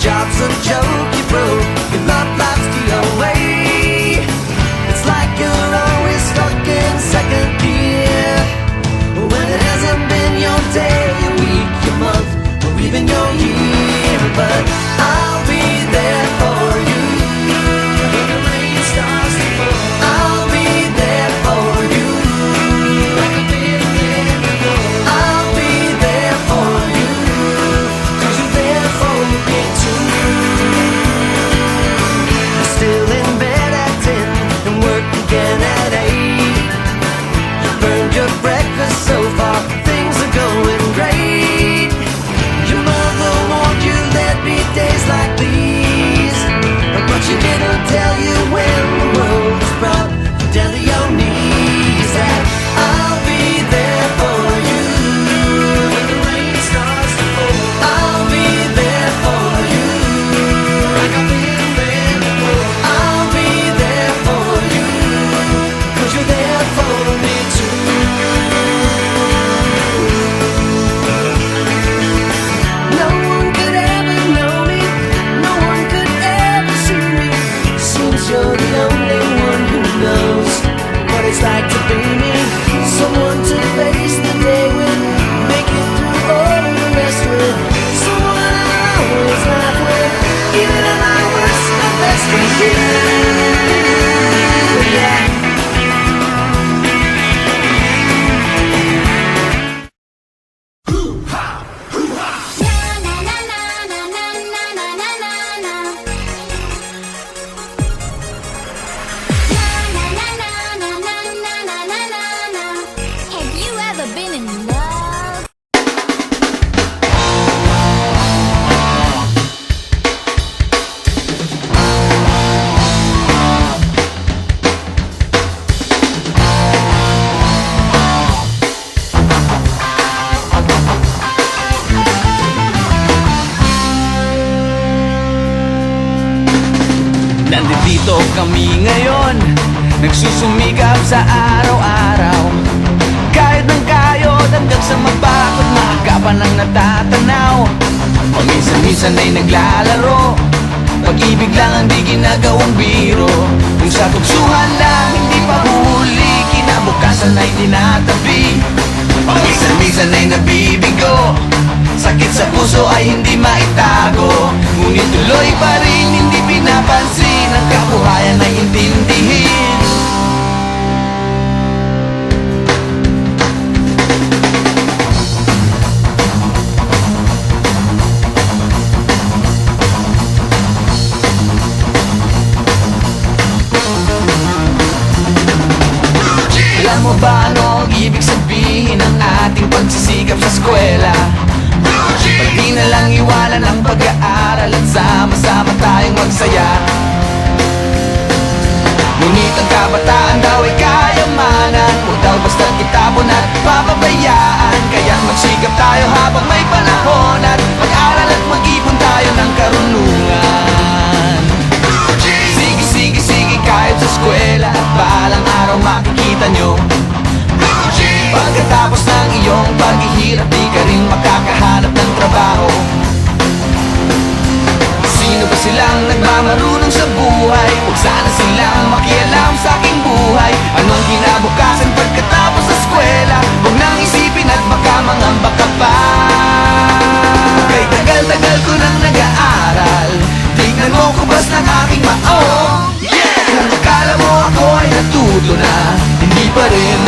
job's a joke, you broke, your love life's away. It's like you're always stuck in second gear, when it hasn't been your day, your week, your month, or even your year. But I'll be there for you when the rain starts to fall. I'll be there for you like I've been there before. I'll be there for you 'cause you're there for me too. I'm still in bed at 10 and work again at 8. You burned your breakfast so far, things are going great. Your mother warned you there'd be days like these, but she didn't tell you when the world was brought down to your knees. That I'll be there for you when the rain starts to fall. I'll be there for you like I've been there before. I'll be there for you 'cause you're there for me too. No one could ever know me, no one could ever see me. Seems you're the only one who knows what it's like to be me. Someone to face the day with, make it through all the rest with. Someone I always laugh with, even at my worst, my best with you. Yeah. Have you ever been in love? Nandito kami ngayon, nagsusumikap sa araw-araw. Kahit ng kayod hanggang sa mabakot, maagapan ang natatanaw. Paminsan-minsan ay naglalaro, pag-ibig lang ang di ginagawang biro. Kung sa tuksuhan lang hindi pa huli, kinabukasan ay tinatabi. Paminsan-minsan ay nabibigo, sakit sa puso ay hindi maitago. Ngunit tuloy pa rin hindi pinapansin, ang kabuhayan ay intindihin. Alam mo ba ano ang ibig sabihin ng ating pagsisikap sa eskwela? Pwede na lang iwanan ang pag-aaral at sama-sama tayong magsaya. Ngunit ang kabataan daw ay kayamanan, huwag daw basta't itapon at papabayaan. Kaya magsikap tayo habang may panahon, at mag-aral at mag-ipon tayo ng karunungan. Sige, kahit sa eskwela, at balang araw makikita nyo. Pagkatapos ng iyong paghihirap, di ka rin makakahanap ng trabaho. Sino ba silang nagmamarunong sa buhay? Huwag sana silang makialam sa aking buhay. Anong kinabukasan pagkatapos sa eskwela? Huwag nang isipin at baka mangamba ka pa. Kay tagal-tagal ko nang nag-aaral, tignan mo kubas ng aking maong. Kung akala mo ako ay natuto na, hindi pa rin.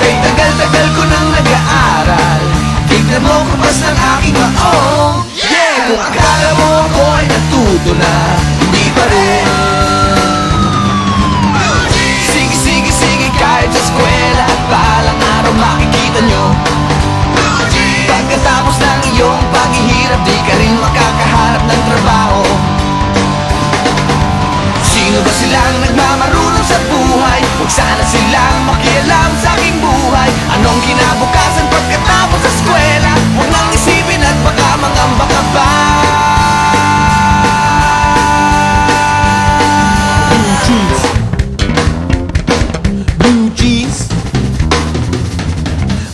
Kay tagal-tagal ko nang nag-aaral, tignan mo kubas ng aking maong. Kung akala mo ako ay natuto na, hindi pa rin. Sige, kahit sa eskwela, at balang araw makikita nyo. Pagkatapos ng iyong paghihirap, di ka rin makakahanap ng trabaho. Sino ba silang nagmamarunong sa buhay? Huwag sana silang makialam sa aking buhay. Anong kinabukasan pagkatapos sa eskwela? Huwag nang isipin at baka mangamba ka pa. Blue jeans, blue jeans,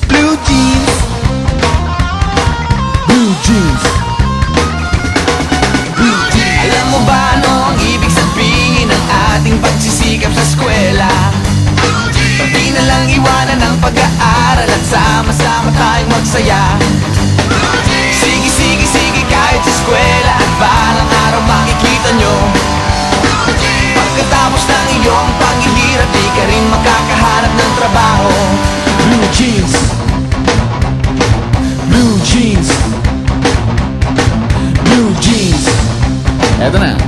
blue jeans, blue jeans. magsikap sa eskwela. Di na lang iwanan ang pag-aaral at sama-sama tayong magsaya. Sige, sige, sige kahit sa eskwela at balang araw makikita nyo. Pagkatapos ng iyong paghihirap, di ka rin makakahanap ng trabaho. Blue jeans, blue jeans, blue jeans. Eto na.